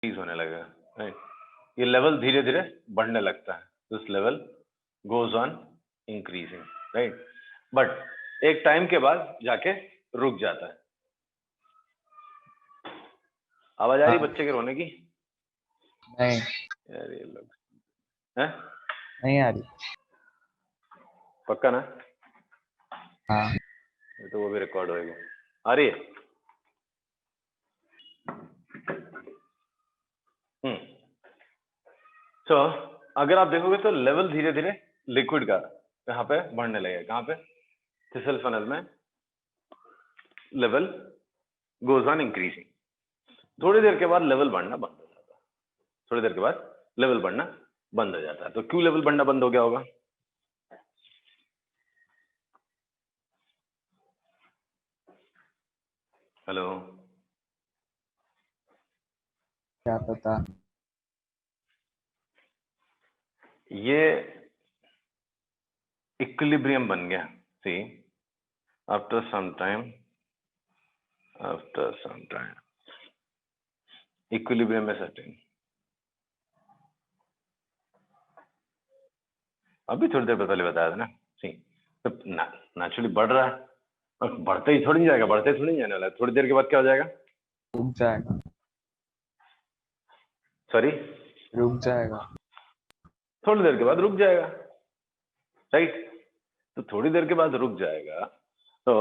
Increase होने लगेगा, right. ये लेवल धीरे धीरे बढ़ने लगता है, this level goes on increasing, right. But एक टाइम के बाद जाके रुक जाता है। आवाज आ रही बच्चे के रोने की? नहीं यार ये लोग हैं? नहीं आ रही। पक्का ना? हाँ ये तो वो भी रिकॉर्ड होएगी। आ रही है? तो अगर आप देखोगे तो लेवल धीरे धीरे लिक्विड का यहाँ पे बढ़ने लगेगा। कहाँ पे? थिसल फनल में लेवल गोज ऑन इंक्रीजिंग। थोड़ी देर के बाद लेवल बढ़ना बंद हो जाता है। थोड़ी देर के बाद लेवल बढ़ना बंद हो जाता है। तो क्यों लेवल बढ़ना बंद हो गया होगा? हेलो, क्या पता। ये इक्विलिब्रियम बन गया। सी आफ्टर सम टाइम इक्विलिब्रियम में सेटिंग। अभी थोड़ी देर पहले बताया था ना। सी तो नेचुरली बढ़ रहा है और बढ़ते ही थोड़ी नहीं जाएगा, बढ़ते थोड़ी नहीं जाने वाला है। थोड़ी देर के बाद क्या हो जाएगा? रुक जाएगा। सॉरी, रुक जाएगा। थोड़ी देर के बाद रुक जाएगा, राइट। तो थोड़ी देर के बाद रुक जाएगा तो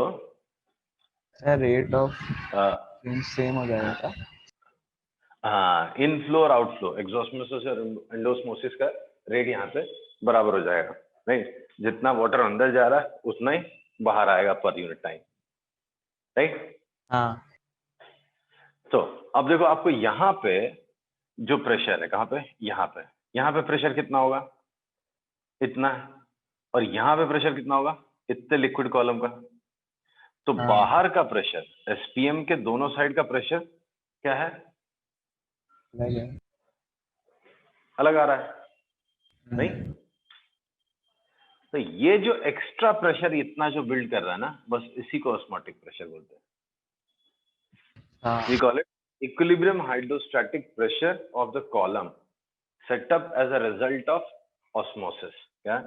रेट ऑफ सेम हो जाएगा क्या? हाँ, इनफ्लो और आउटफ्लो, एक्सोस्मोसिस और एंडोस्मोसिस का रेट यहाँ पे बराबर हो जाएगा, राइट। जितना वाटर अंदर जा रहा है उतना ही बाहर आएगा पर यूनिट टाइम, राइट। हाँ तो अब देखो, आपको यहाँ पे जो प्रेशर है, कहाँ पे? यहाँ पे प्रेशर कितना होगा? इतना है। और यहाँ पे प्रेशर कितना होगा? इतने लिक्विड कॉलम का। तो हाँ बाहर का प्रेशर, एसपीएम के दोनों साइड का प्रेशर क्या है? अलग आ रहा है, नहीं? तो ये जो एक्स्ट्रा प्रेशर इतना जो बिल्ड कर रहा है ना, बस इसी को ऑस्मोटिक प्रेशर बोलते हैं। हाँ We call it equilibrium hydrostatic pressure of the column set up as a result of osmosis। क्या?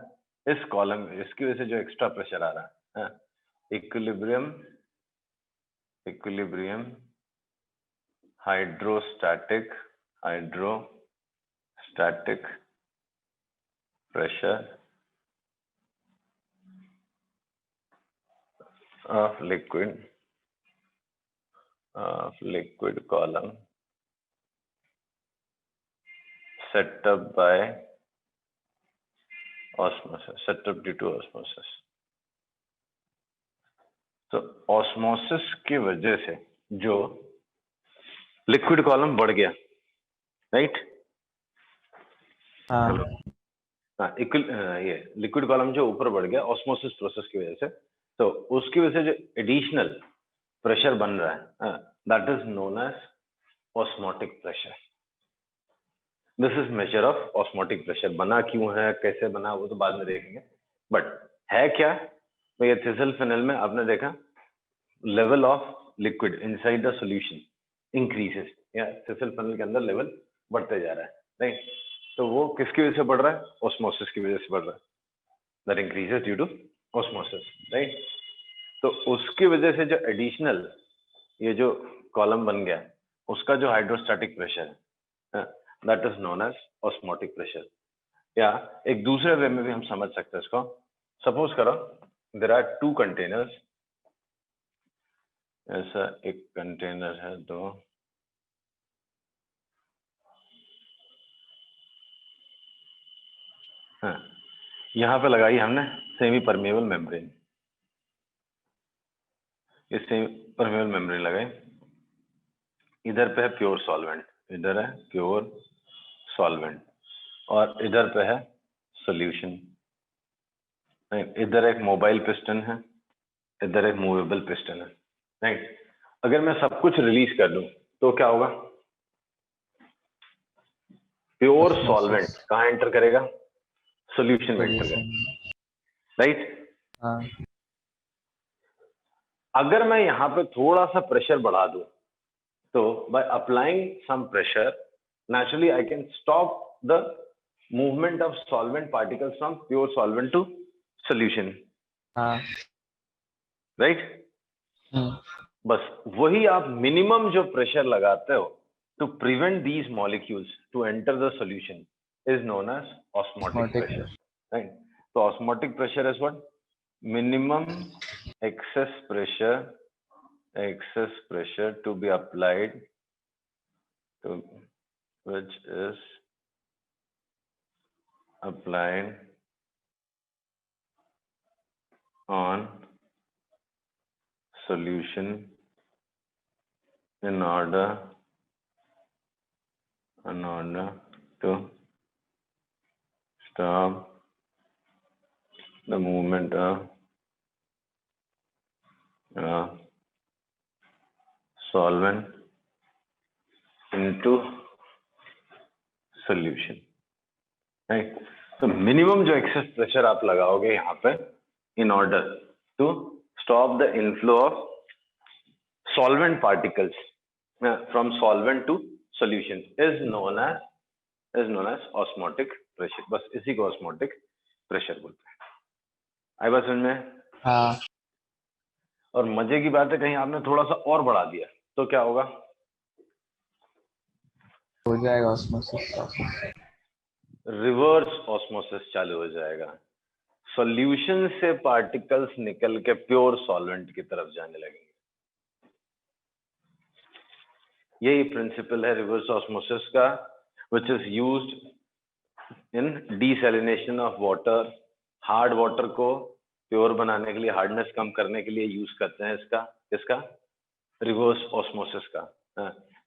इस कॉलम, इसकी वजह से जो एक्स्ट्रा प्रेशर आ रहा है, equilibrium hydrostatic pressure of liquid column set up by osmosis, set up due to osmosis। तो osmosis की वजह से जो लिक्विड कॉलम बढ़ गया, राइट। हाँ हाँ, ये लिक्विड कॉलम जो ऊपर बढ़ गया ऑस्मोसिस प्रोसेस की वजह से, तो उसकी वजह से जो एडिशनल प्रेशर बन रहा है, that is known as osmotic pressure. This is measure of osmotic pressure. बना क्यों है, कैसे बना, वो तो बाद में देखेंगे। बट है क्या? तो ये थिसल फिनल में आपने देखा, level of liquid inside the solution increases, या थिसल फिनल के अंदर लेवल बढ़ते जा रहा है, राइट। तो वो किसकी वजह से बढ़ रहा है? ऑस्मोसिस की वजह से बढ़ रहा है। That increases due to osmosis, right. तो उसकी वजह से जो एडिशनल ये जो कॉलम बन गया, उसका जो हाइड्रोस्टैटिक प्रेशर है, that is known as osmotic pressure. या एक दूसरे वे में भी हम समझ सकते हैं इसको। सपोज करो देयर आर टू कंटेनर्स। ऐसा एक कंटेनर है, दो, हाँ, यहाँ पे लगाई हमने सेमी परमेबल मेम्ब्रेन। ये सेमी परमेबल मेम्ब्रेन लगाई। इधर पे है प्योर सॉल्वेंट, इधर है प्योर सॉल्वेंट, और इधर पे है सॉल्यूशन। इधर एक मोबाइल पिस्टन है, इधर एक मूवेबल पिस्टन है, राइट। अगर मैं सब कुछ रिलीज कर दूं तो क्या होगा? प्योर सॉल्वेंट कहाँ एंटर करेगा? सॉल्यूशन में एंटर करेगा, राइट। हाँ अगर मैं यहाँ पे थोड़ा सा प्रेशर बढ़ा दूं, तो by applying some pressure naturally I can stop the movement of solvent particles from pure solvent to solution, हाँ right? हम्म, बस वही आप मिनिमम जो प्रेशर लगाते हो to prevent these molecules to enter the solution is known as osmotic Osmotic. pressure, right? So osmotic pressure is what? Minimum excess pressure to be applied to which is applied on solution in order to stop the movement of solvent into solution, right? तो minimum जो excess pressure आप लगाओगे यहाँ पे in order to stop the inflow of solvent particles from solvent to solution is known as osmotic pressure. बस इसी को osmotic pressure बोलते हैं. आई बात समझ में? हाँ और मजे की बात है कहीं आपने थोड़ा सा और बढ़ा दिया तो क्या होगा? हो जाएगा ऑस्मोसिस प्रोसेस. रिवर्स ऑस्मोसिस चालू हो जाएगा. सॉल्यूशन से पार्टिकल्स निकल के प्योर सॉल्वेंट की तरफ जाने लगेंगे. यही प्रिंसिपल है रिवर्स ऑस्मोसिस का, which is used in desalination of water. Hard water को प्योर बनाने के लिए, हार्डनेस कम करने के लिए यूज करते हैं इसका रिवर्स ऑस्मोसिस का.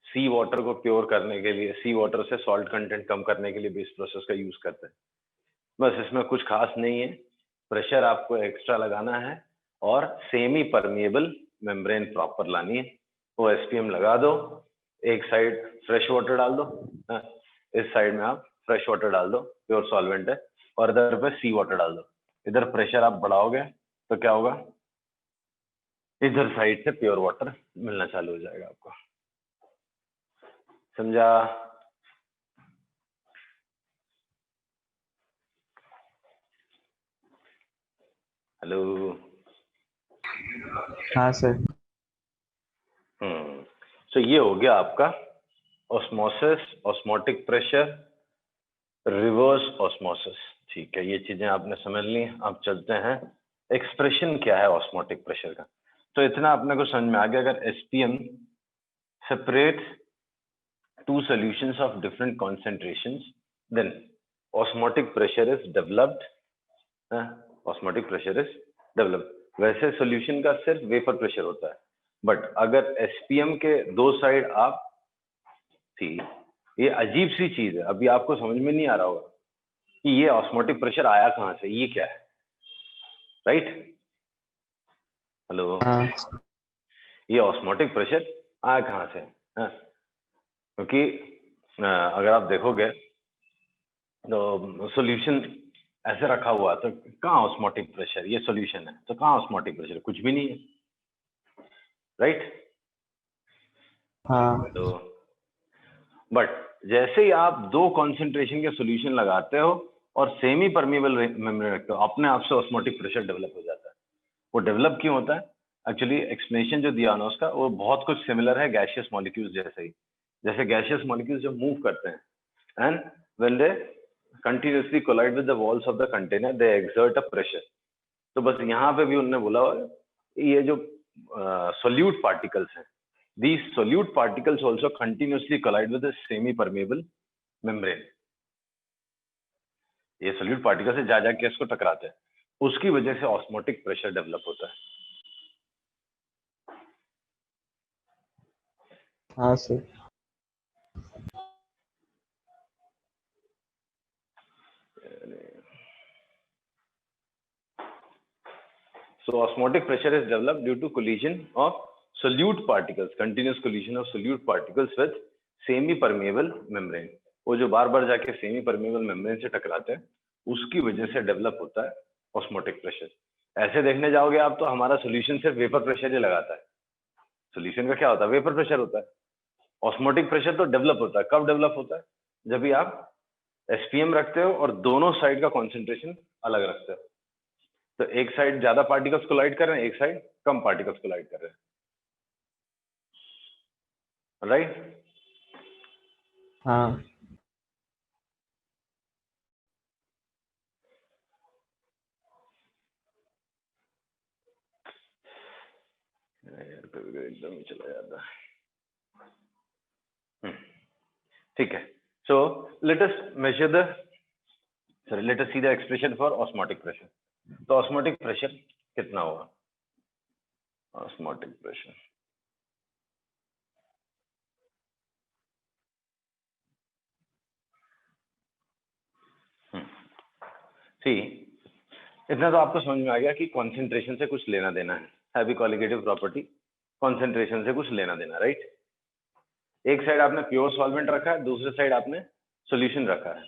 सी वाटर को प्योर करने के लिए, सी वाटर से सॉल्ट कंटेंट कम करने के लिए भी इस प्रोसेस का यूज करते हैं. बस इसमें कुछ खास नहीं है. प्रेशर आपको एक्स्ट्रा लगाना है और सेमी परमिएबल मेम्ब्रेन प्रॉपर लानी है. वो एसपीएम लगा दो, एक साइड फ्रेश वाटर डाल दो, इस साइड में आप फ्रेश वाटर डाल दो, प्योर सॉल्वेंट है, और इधर पे सी वाटर डाल दो. इधर प्रेशर आप बढ़ाओगे तो क्या होगा? इधर साइड से प्योर वाटर मिलना चालू हो जाएगा आपको. समझा? हेलो. हाँ सर. तो ये हो गया आपका osmosis, osmotic pressure, reverse osmosis. ठीक है, ये चीजें आपने समझ ली. आप चलते हैं एक्सप्रेशन क्या है ऑस्मोटिक प्रेशर का. तो इतना अपने को समझ में आ गया. अगर SPM separate two solutions of different concentrations, then osmotic pressure is developed. Osmotic pressure is developed. वैसे solution का सिर्फ वेपर प्रेशर होता है, बट अगर एसपीएम के दो साइड आप थी, ये अजीब सी चीज है. अभी आपको समझ में नहीं आ रहा होगा कि ये ऑस्मोटिक प्रेशर आया कहाँ से, ये क्या है, राइट? हेलो. हाँ ये ऑस्मोटिक प्रेशर आया कहाँ से? क्योंकि अगर आप देखोगे तो सॉल्यूशन ऐसे रखा हुआ, तो कहाँ ऑस्मोटिक प्रेशर? ये सॉल्यूशन है तो कहाँ ऑस्मोटिक प्रेशर? कुछ भी नहीं है, राइट? हाँ तो बट जैसे ही आप दो कॉन्सेंट्रेशन के सॉल्यूशन लगाते हो और सेमी परमिएबल मेम्ब्रेन रखते हो, अपने आप से ऑस्मोटिक प्रेशर डेवलप हो जाता है. वो डेवलप क्यों होता है? एक्चुअली एक्सप्लेनेशन जो दिया ना उसका, वो बहुत कुछ सिमिलर है गैसियस मॉलिक्यूल्स जैसे ही. जैसे गैसियस मॉलिक्यूल्स जब मूव करते हैं and when they continuously collide with the walls of the container, they exert a pressure. तो बस यहाँ पे भी उन्होंने बोला ये जो सोल्यूट पार्टिकल्स हैं, these solute particles also continuously collide with the semi permeable membrane. ये सोल्यूट पार्टिकल से जा के इसको टकराते हैं, उसकी वजह से ऑस्मोटिक प्रेशर डेवलप होता है. हाँ sir. So osmotic pressure is developed due to collision of solute particles, continuous collision of solute particles with semi-permeable membrane. वो जो बार बार जाके सेमी परमेबल मेम्ब्रेन से टकराते हैं, उसकी वजह से डेवलप होता है ऑस्मोटिक प्रेशर. ऐसे देखने जाओगे आप तो हमारा सोल्यूशन सिर्फ वेपर प्रेशर ही लगाता है. सोल्यूशन का क्या होता है? वेपर प्रेशर होता है. ऑस्मोटिक प्रेशर तो डेवलप होता है, कब डेवलप होता है? जब भी आप एसपीएम रखते हो और दोनों साइड का कॉन्सेंट्रेशन अलग रखते हो। तो एक साइड ज्यादा पार्टिकल्स कोलाइड कर रहे हैं, एक साइड कम पार्टिकल्स कोलाइड कर रहे हैं, राइट? हाँ यार कभी कभी एकदम ही चला जाता है। ठीक है, so let us measure the let us see the expression for osmotic pressure. तो ऑस्मोटिक प्रेशर कितना होगा? ऑस्मोटिक प्रेशर सी, इतना तो आपको समझ में आ गया कि कॉन्सेंट्रेशन से कुछ लेना देना है, हैवी कॉलिगेटिव प्रॉपर्टी, कॉन्सेंट्रेशन से कुछ लेना देना, राइट? एक साइड आपने प्योर सॉल्वेंट रखा है, दूसरे साइड आपने सॉल्यूशन रखा है।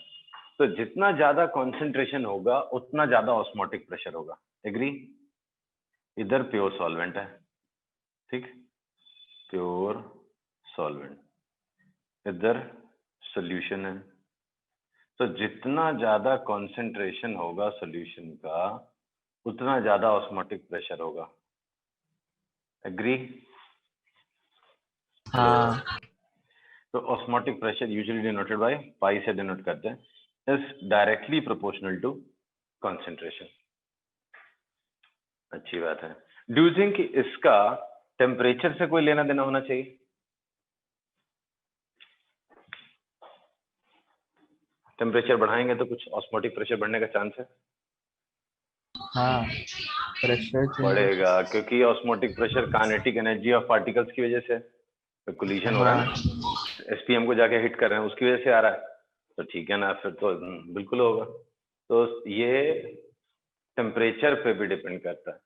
तो जितना ज्यादा कॉन्सेंट्रेशन होगा उतना ज्यादा ऑस्मोटिक प्रेशर होगा, एग्री? इधर प्योर सॉल्वेंट है, ठीक, प्योर सॉल्वेंट, इधर सॉल्यूशन है। तो जितना ज्यादा कॉन्सेंट्रेशन होगा सॉल्यूशन का उतना ज्यादा ऑस्मोटिक प्रेशर होगा, एग्री? हाँ तो osmotic pressure usually denoted by pi से डिनोट करते हैं, is directly proportional to concentration. अच्छी बात है। डू यू थिंक इसका टेम्परेचर से कोई लेना देना होना चाहिए? टेम्परेचर बढ़ाएंगे तो कुछ ऑस्मोटिक प्रेशर बढ़ने का चांस है? हाँ प्रेशर चेंज बढ़ेगा, क्योंकि osmotic pressure kinetic energy of particles की वजह से कोलिजन हो रहा है हाँ ना, एसपीएम को जाके हिट कर रहे हैं, उसकी वजह से आ रहा है। तो ठीक है ना, फिर तो बिल्कुल होगा। तो ये टेम्परेचर पे भी डिपेंड करता है।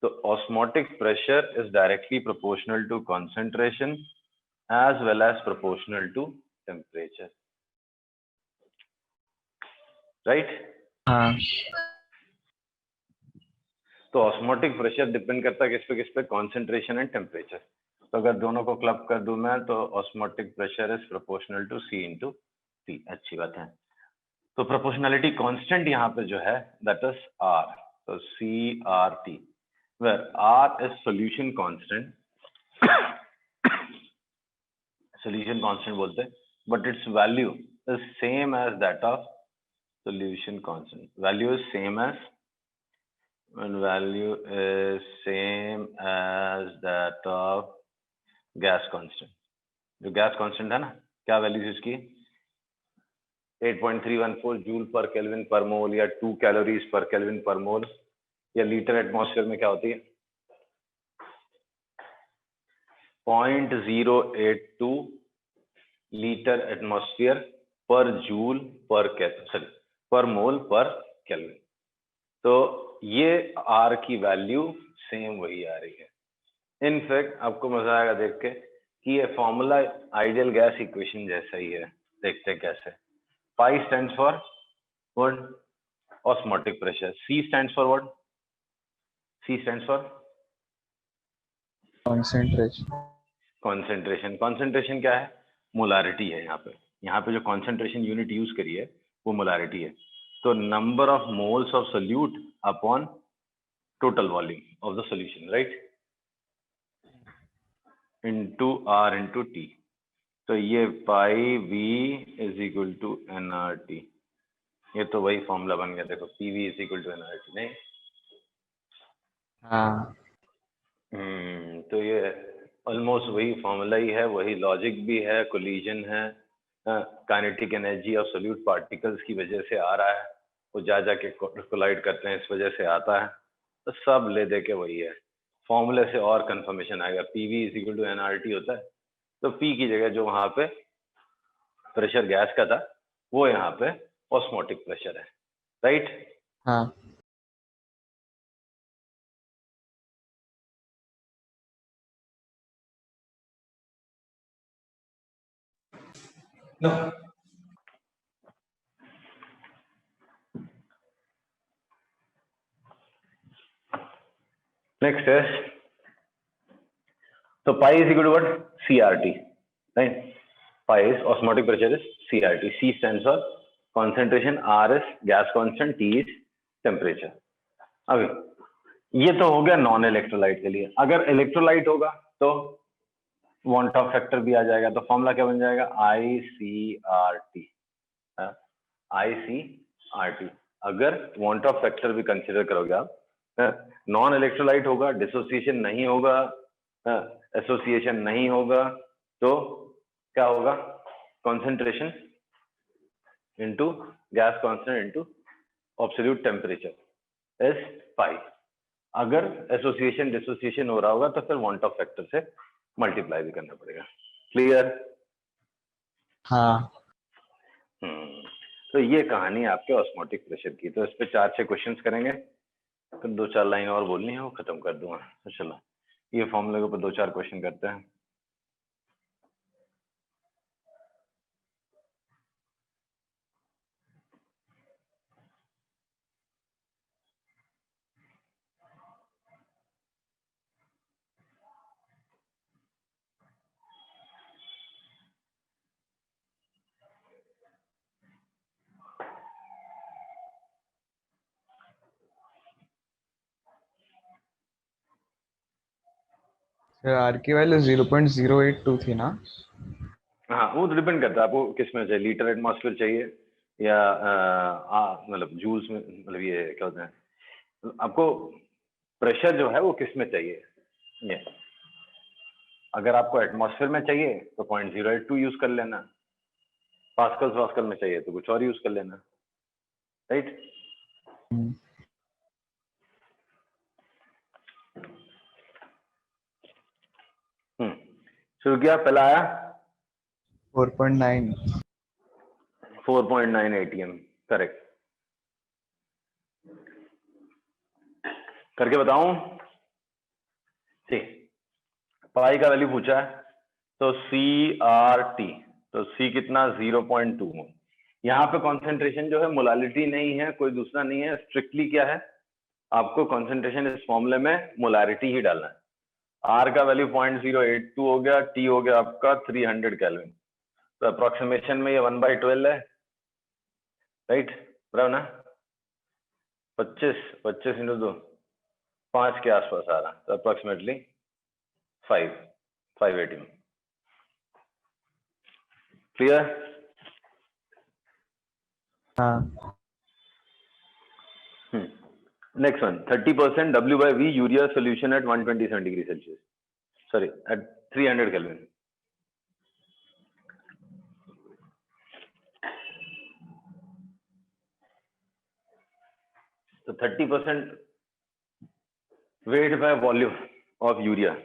तो osmotic pressure is directly proportional to concentration as well as proportional to temperature, right? हाँ तो ऑस्मोटिक प्रेशर डिपेंड करता है किस पे? Concentration and temperature. तो अगर दोनों को क्लब कर दूं मैं, तो osmotic pressure is proportional to C into T. अच्छी बात है। तो प्रोपोर्शनलिटी कांस्टेंट यहाँ पे जो है दैट इज आर, तो C R T, where R is solution constant, solution constant बोलते हैं, but its value is same as that of solution constant. Value is same as, when value is same as that of gas constant. जो gas constant है ना, क्या value है इसकी? 8.314 joule पर kelvin पर मोल, या 2 कैलोरीज पर केल्विन पर मोल, या लीटर एटमॉस्फेयर में क्या होती है? 0.082 लीटर एटमॉस्फेयर पर जूल पर मोल पर केल्विन। तो ये आर की वैल्यू सेम वही आ रही है। इनफैक्ट आपको मजा आएगा देख के कि ये फॉर्मूला आइडियल गैस इक्वेशन जैसा ही है। देखते हैं कैसे। Pi stands for what? Osmotic pressure. C stands for what? C stands for concentration. Concentration. Concentration क्या है? मोलारिटी है। यहाँ पे जो कॉन्सेंट्रेशन यूनिट यूज करी है वो मोलारिटी है। तो number of moles of solute upon total volume of the solution, right, into R into T. तो ये pi V is equal to N R T. ये तो वही फॉर्मूला बन गया, देखो, P V is equal to N R T, नहीं? हाँ तो ये ऑलमोस्ट वही फॉर्मूला ही है, वही लॉजिक भी है, कोलिजन है, kinetic energy of solute particles की वजह से आ रहा है, वो जा जाके कोलाइड करते हैं, इस वजह से आता है। तो सब ले दे के वही है। फॉर्मूले से और कंफर्मेशन आएगा, P V is equal to N R T होता है, तो पी की जगह जो वहां पे प्रेशर गैस का था वो यहाँ पे ऑस्मोटिक प्रेशर है, राइट? हाँ No. Next is, so pi is equal to what? CRT. right? Pi is osmotic pressure is CRT. C stands for concentration, R is gas constant, T is temperature. अभी ये तो हो गया non electrolyte के लिए. अगर electrolyte होगा तो वांट ऑफ फैक्टर भी आ जाएगा. तो फॉर्मूला क्या बन जाएगा? ICRT. ICRT. अगर वांट ऑफ फैक्टर भी कंसिडर करोगे आप, नॉन इलेक्ट्रोलाइट होगा, डिसोसिएशन नहीं होगा, एसोसिएशन नहीं होगा, तो क्या होगा? Concentration into gas constant into absolute temperature is pi. अगर एसोसिएशन डिसोसिएशन हो रहा होगा तो फिर वांट ऑफ फैक्टर से मल्टीप्लाई भी करना पड़ेगा. क्लियर? हाँ. तो ये कहानी आपके ऑस्मोटिक प्रेशर की. तो इस पे 4-6 क्वेश्चंस करेंगे, फिर 2-4 लाइन और बोलनी है, वो खत्म कर दूंगा. तो चलो ये फॉर्मूले के ऊपर 2-4 क्वेश्चन करते हैं. सर आर की वैल्यू 0.082 थी ना? हाँ, वो तो डिपेंड करता है आपको किस में चाहिए. लीटर एटमॉस्फेयर चाहिए या मतलब जूल्स में, मतलब ये क्या होता है, आपको प्रेशर जो है वो किस में चाहिए. ये अगर आपको एटमॉस्फेयर में चाहिए तो 0.082 यूज कर लेना. पास्कल में चाहिए तो कुछ और यूज कर लेना. राइट? शुरू किया. पहला आया 4.9. 4.9 ATM. करेक्ट. करके बताऊं? ठीक. पाई का वैल्यू पूछा है तो CRT, तो C कितना? 0.2. यहाँ पे कॉन्सेंट्रेशन जो है मोलालिटी नहीं है, कोई दूसरा नहीं है. स्ट्रिक्टली क्या है, आपको कॉन्सेंट्रेशन इस फॉर्मूले में मोलारिटी ही डालना है. R का वैल्यू 0.082 हो गया. T हो गया आपका 300 केल्विन. तो अप्रोक्सीमेशन में ये 1/12 है. राइट? बराबर ना? 25 इंटू 2, 5 के आसपास आ रहा. तो अप्रोक्सीमेटली 580. क्लियर? हाँ. Next one, 30% W/V urea solution at 127 degrees Celsius. Sorry, at 300 Kelvin. So 30% weight by volume of urea.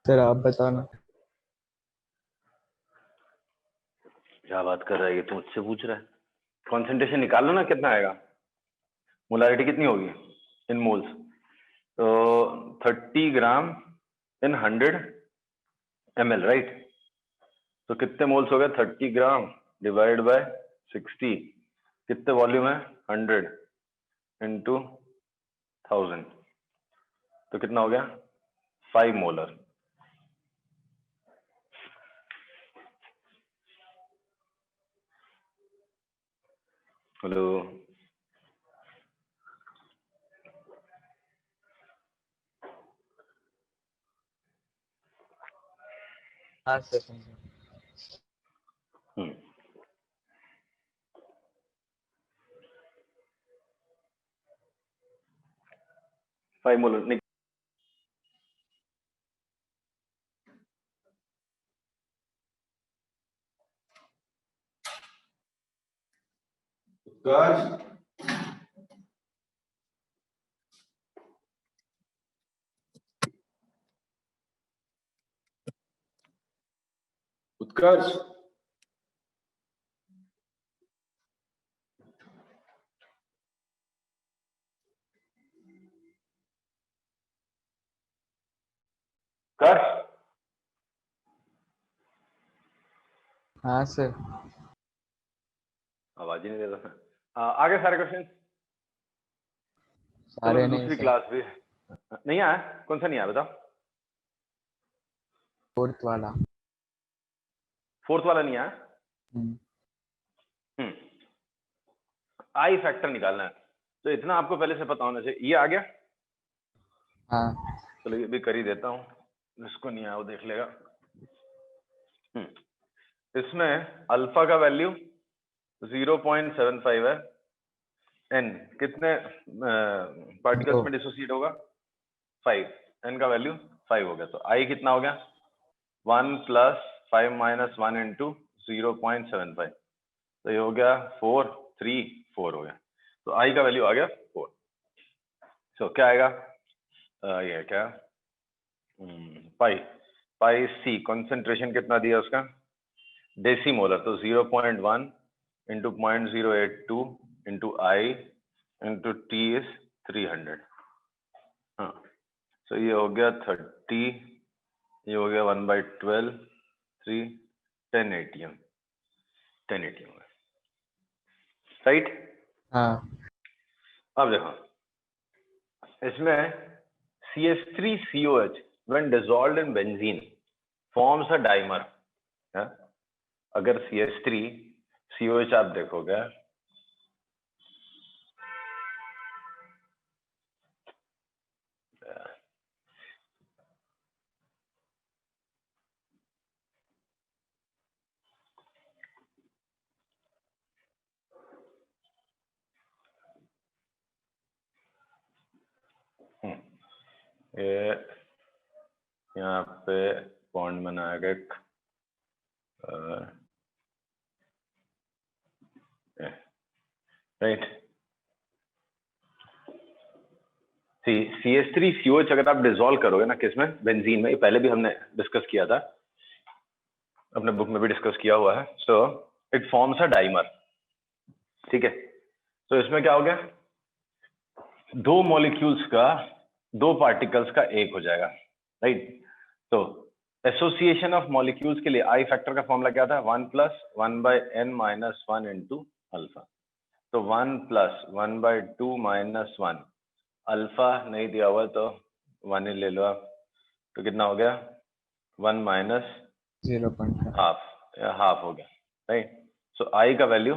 Sir आप बताना. क्या बात कर रहा है ये, तो मुझसे पूछ रहा है. कॉन्सेंट्रेशन निकालो ना, कितना आएगा. मोलारिटी कितनी होगी इन मोल्स? तो 30 ग्राम इन 100 ml. राइट? तो कितने मोल्स हो गए? 30 ग्राम डिवाइड बाय 60. कितने वॉल्यूम है? 100 इंटू 1000. तो कितना हो गया? 5 मोलर. हेलो? हाँ सर. 5 मोलर. उत्कर्ष उत्कर्ष उत्कर्ष हाँ सर। आवाज ही नहीं दे रहा। आगे सारे क्वेश्चन सारे नहीं दूसरी सर, क्लास भी नहीं आया। कौन सा नहीं आया बताओ? फोर्थ वाला। फोर्थ वाला नहीं आया। आई फैक्टर निकालना है, तो इतना आपको पहले से पता होना चाहिए। ये आ गया। हाँ चलो ये भी कर ही देता हूँ, जिसको नहीं आया वो देख लेगा। इसमें अल्फा का वैल्यू 0.75 है। एन कितने पार्टिकल्स दो। में डिसोसिएट होगा? 5। एन का वैल्यू 5 हो गया, तो आई कितना हो गया? 1 + 5 - 1 × 0.75, तो ये हो गया 4 3 4 हो गया। तो आई का वैल्यू आ गया 4। सो क्या आएगा? ये क्या पाई पाई सी कंसंट्रेशन कितना दिया उसका? डेसीमोलर, तो 0.1 × 0.082 × I × T इज 300। हाँ, सो ये हो गया 30, ये हो गया 1/12 3 10 ATM 10 ATM राइट। हाँ अब देखो इसमें CH3COH when dissolved in benzene forms a dimer। अगर CH3COH आप देखोगे ये यहाँ पे बॉन्ड बनाएगा एक राइट। CH3COH अगर आप डिसॉल्व करोगे ना किसमें? बेंजीन में। ये पहले भी हमने डिस्कस किया था, अपने बुक में भी डिस्कस किया हुआ है। So it forms a dimer, ठीक है। तो इसमें क्या हो गया? दो मॉलिक्यूल्स का, दो पार्टिकल्स का एक हो जाएगा, राइट। तो एसोसिएशन ऑफ मॉलिक्यूल्स के लिए आई फैक्टर का फॉर्मूला क्या था? 1 + 1/n - 1 × अल्फा। तो 1 + 1/2 - 1, अल्फा नहीं दिया हुआ तो 1 ही ले लो आप, तो कितना हो गया? 1 - 0.5। हाफ हो गया, राइट। सो आई का वैल्यू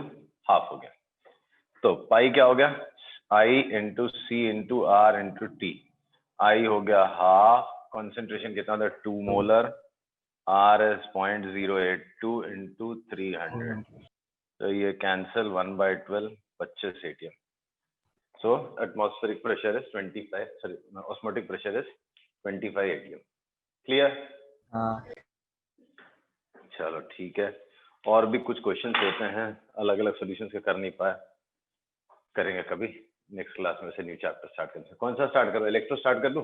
हाफ हो गया। तो पाई क्या हो गया? I × C × R × T। आई हो गया हाफ, कंसंट्रेशन कितना था? 2 मोलर, R इज 0.082 × 300, तो ये cancel 1/12 25 ATM। So atmospheric pressure is 25, sorry, osmotic pressure is 25 ATM। Clear? हाँ चलो ठीक है। और भी कुछ क्वेश्चंस होते हैं अलग अलग सॉल्यूशंस के, कर नहीं पाए, करेंगे कभी नेक्स्ट क्लास में से न्यू चैप्टर स्टार्ट करेंगे। कौन सा स्टार्ट करो? इलेक्ट्रो स्टार्ट कर दूं?